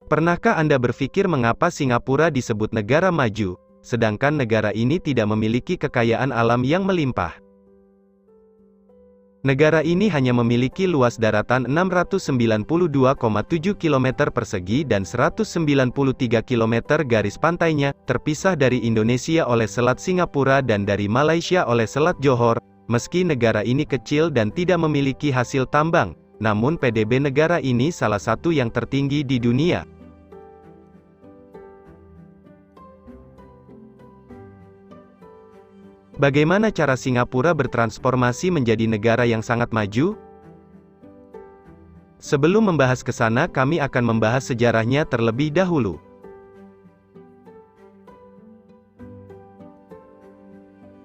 Pernahkah Anda berpikir mengapa Singapura disebut negara maju, sedangkan negara ini tidak memiliki kekayaan alam yang melimpah? Negara ini hanya memiliki luas daratan 692,7 km persegi dan 193 km garis pantainya, terpisah dari Indonesia oleh Selat Singapura dan dari Malaysia oleh Selat Johor. Meski negara ini kecil dan tidak memiliki hasil tambang, namun PDB negara ini salah satu yang tertinggi di dunia. Bagaimana cara Singapura bertransformasi menjadi negara yang sangat maju? Sebelum membahas ke sana, kami akan membahas sejarahnya terlebih dahulu.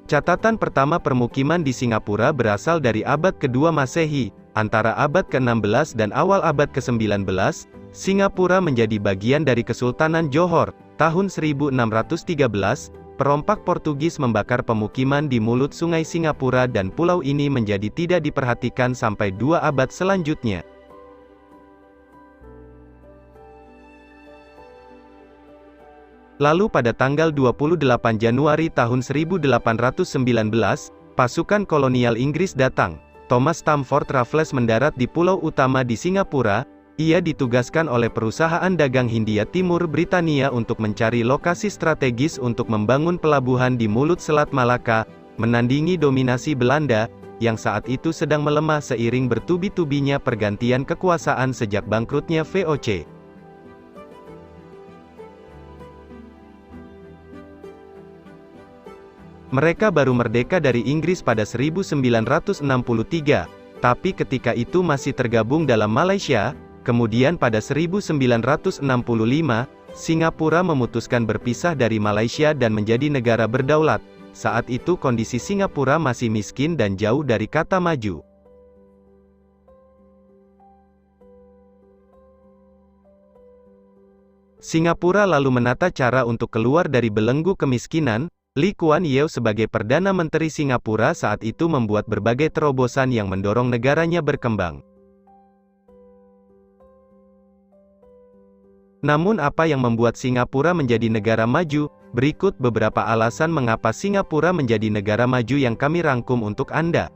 Catatan pertama permukiman di Singapura berasal dari abad ke-2 Masehi. Antara abad ke-16 dan awal abad ke-19, Singapura menjadi bagian dari Kesultanan Johor. Tahun 1613, perompak Portugis membakar pemukiman di mulut Sungai Singapura dan pulau ini menjadi tidak diperhatikan sampai 2 abad selanjutnya. Lalu pada tanggal 28 Januari tahun 1819, pasukan kolonial Inggris datang. Thomas Stamford Raffles mendarat di pulau utama di Singapura. Ia ditugaskan oleh perusahaan dagang Hindia Timur Britania untuk mencari lokasi strategis untuk membangun pelabuhan di mulut Selat Malaka, menandingi dominasi Belanda, yang saat itu sedang melemah seiring bertubi-tubinya pergantian kekuasaan sejak bangkrutnya VOC. Mereka baru merdeka dari Inggris pada 1963, tapi ketika itu masih tergabung dalam Malaysia. Kemudian pada 1965, Singapura memutuskan berpisah dari Malaysia dan menjadi negara berdaulat. Saat itu kondisi Singapura masih miskin dan jauh dari kata maju. Singapura lalu menata cara untuk keluar dari belenggu kemiskinan. Lee Kuan Yew sebagai Perdana Menteri Singapura saat itu membuat berbagai terobosan yang mendorong negaranya berkembang. Namun apa yang membuat Singapura menjadi negara maju? Berikut beberapa alasan mengapa Singapura menjadi negara maju yang kami rangkum untuk Anda.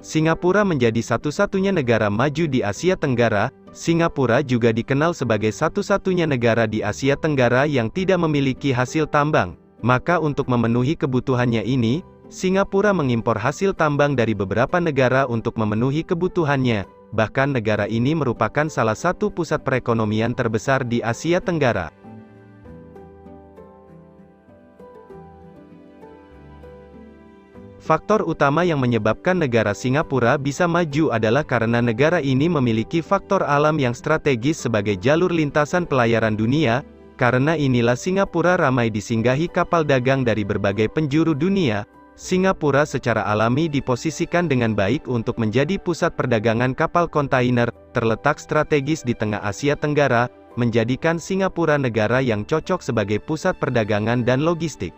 Singapura menjadi satu-satunya negara maju di Asia Tenggara. Singapura juga dikenal sebagai satu-satunya negara di Asia Tenggara yang tidak memiliki hasil tambang. Maka untuk memenuhi kebutuhannya ini, Singapura mengimpor hasil tambang dari beberapa negara untuk memenuhi kebutuhannya. Bahkan negara ini merupakan salah satu pusat perekonomian terbesar di Asia Tenggara. Faktor utama yang menyebabkan negara Singapura bisa maju adalah karena negara ini memiliki faktor alam yang strategis sebagai jalur lintasan pelayaran dunia. Karena inilah Singapura ramai disinggahi kapal dagang dari berbagai penjuru dunia. Singapura secara alami diposisikan dengan baik untuk menjadi pusat perdagangan kapal kontainer, terletak strategis di tengah Asia Tenggara, menjadikan Singapura negara yang cocok sebagai pusat perdagangan dan logistik.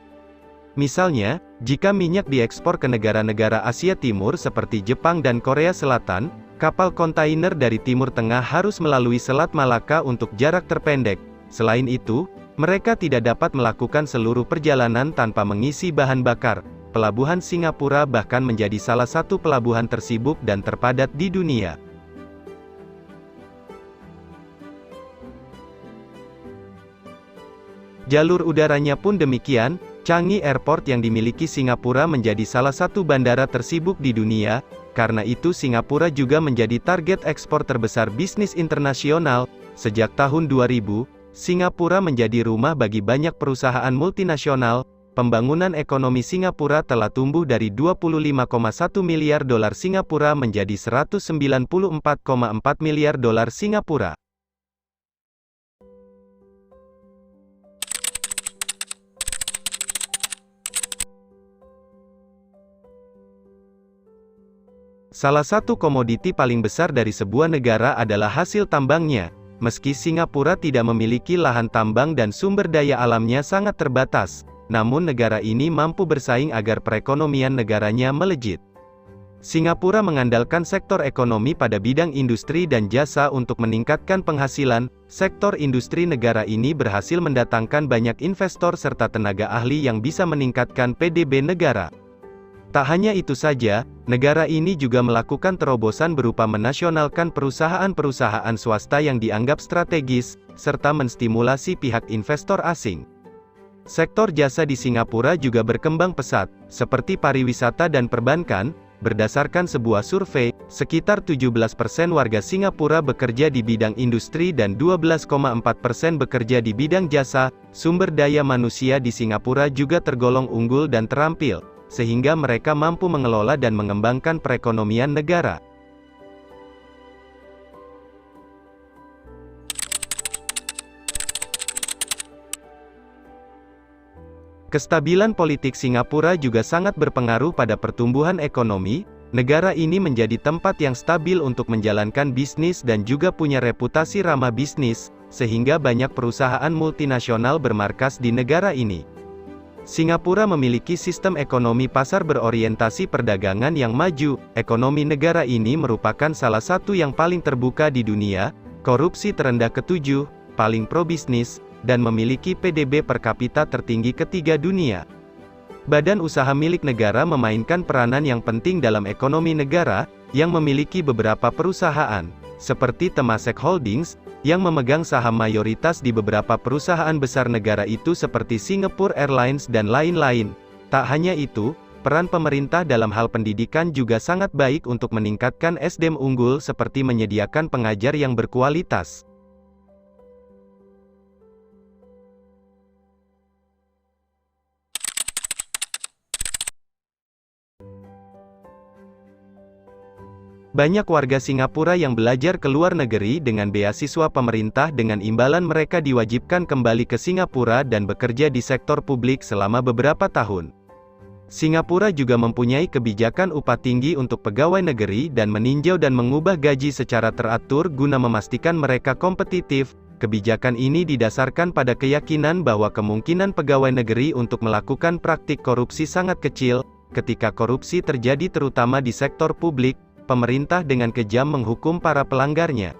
Misalnya, jika minyak diekspor ke negara-negara Asia Timur seperti Jepang dan Korea Selatan, kapal kontainer dari Timur Tengah harus melalui Selat Malaka untuk jarak terpendek. Selain itu, mereka tidak dapat melakukan seluruh perjalanan tanpa mengisi bahan bakar. Pelabuhan Singapura bahkan menjadi salah satu pelabuhan tersibuk dan terpadat di dunia. Jalur udaranya pun demikian. Changi Airport yang dimiliki Singapura menjadi salah satu bandara tersibuk di dunia. Karena itu Singapura juga menjadi target ekspor terbesar bisnis internasional. Sejak tahun 2000, Singapura menjadi rumah bagi banyak perusahaan multinasional. Pembangunan ekonomi Singapura telah tumbuh dari 25,1 miliar dolar Singapura menjadi 194,4 miliar dolar Singapura. Salah satu komoditi paling besar dari sebuah negara adalah hasil tambangnya. meski Singapura tidak memiliki lahan tambang dan sumber daya alamnya sangat terbatas, namun negara ini mampu bersaing agar perekonomian negaranya melejit. Singapura mengandalkan sektor ekonomi pada bidang industri dan jasa untuk meningkatkan penghasilan. Sektor industri negara ini berhasil mendatangkan banyak investor serta tenaga ahli yang bisa meningkatkan PDB negara. Tak hanya itu saja, negara ini juga melakukan terobosan berupa menasionalkan perusahaan-perusahaan swasta yang dianggap strategis, serta menstimulasi pihak investor asing. Sektor jasa di Singapura juga berkembang pesat, seperti pariwisata dan perbankan. Berdasarkan sebuah survei, sekitar 17% warga Singapura bekerja di bidang industri dan 12,4% bekerja di bidang jasa. Sumber daya manusia di Singapura juga tergolong unggul dan terampil, sehingga mereka mampu mengelola dan mengembangkan perekonomian negara. Kestabilan politik Singapura juga sangat berpengaruh pada pertumbuhan ekonomi. Negara ini menjadi tempat yang stabil untuk menjalankan bisnis dan juga punya reputasi ramah bisnis, sehingga banyak perusahaan multinasional bermarkas di negara ini. Singapura memiliki sistem ekonomi pasar berorientasi perdagangan yang maju. Ekonomi negara ini merupakan salah satu yang paling terbuka di dunia, korupsi terendah ke-7, paling pro-bisnis, dan memiliki PDB per kapita tertinggi ketiga dunia. Badan usaha milik negara memainkan peranan yang penting dalam ekonomi negara, yang memiliki beberapa perusahaan, seperti Temasek Holdings, yang memegang saham mayoritas di beberapa perusahaan besar negara itu seperti Singapore Airlines dan lain-lain. Tak hanya itu, peran pemerintah dalam hal pendidikan juga sangat baik untuk meningkatkan SDM unggul seperti menyediakan pengajar yang berkualitas. Banyak warga Singapura yang belajar ke luar negeri dengan beasiswa pemerintah dengan imbalan mereka diwajibkan kembali ke Singapura dan bekerja di sektor publik selama beberapa tahun. Singapura juga mempunyai kebijakan upah tinggi untuk pegawai negeri dan meninjau dan mengubah gaji secara teratur guna memastikan mereka kompetitif. Kebijakan ini didasarkan pada keyakinan bahwa kemungkinan pegawai negeri untuk melakukan praktik korupsi sangat kecil. Ketika korupsi terjadi terutama di sektor publik, pemerintah dengan kejam menghukum para pelanggarnya.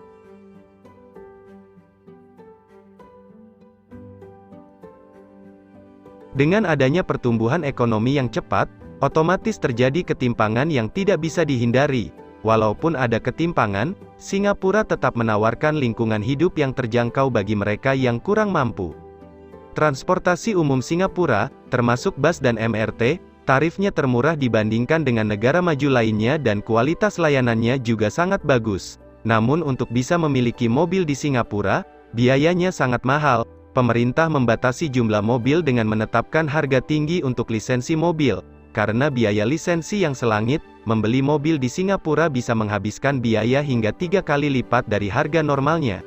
Dengan adanya pertumbuhan ekonomi yang cepat, otomatis terjadi ketimpangan yang tidak bisa dihindari. Walaupun ada ketimpangan, Singapura tetap menawarkan lingkungan hidup yang terjangkau bagi mereka yang kurang mampu. Transportasi umum Singapura, termasuk bus dan MRT, tarifnya termurah dibandingkan dengan negara maju lainnya dan kualitas layanannya juga sangat bagus. Namun untuk bisa memiliki mobil di Singapura, biayanya sangat mahal. Pemerintah membatasi jumlah mobil dengan menetapkan harga tinggi untuk lisensi mobil. Karena biaya lisensi yang selangit, membeli mobil di Singapura bisa menghabiskan biaya hingga 3 kali lipat dari harga normalnya.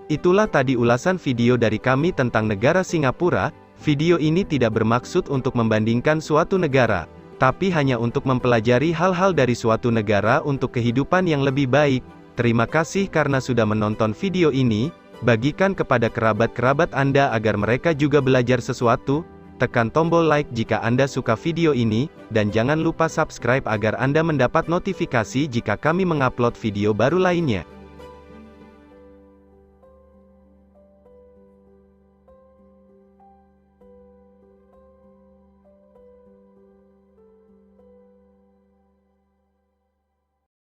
Itulah tadi ulasan video dari kami tentang negara Singapura. Video ini tidak bermaksud untuk membandingkan suatu negara, tapi hanya untuk mempelajari hal-hal dari suatu negara untuk kehidupan yang lebih baik. Terima kasih karena sudah menonton video ini. Bagikan kepada kerabat-kerabat Anda agar mereka juga belajar sesuatu. Tekan tombol like jika Anda suka video ini, dan jangan lupa subscribe agar Anda mendapat notifikasi jika kami mengupload video baru lainnya.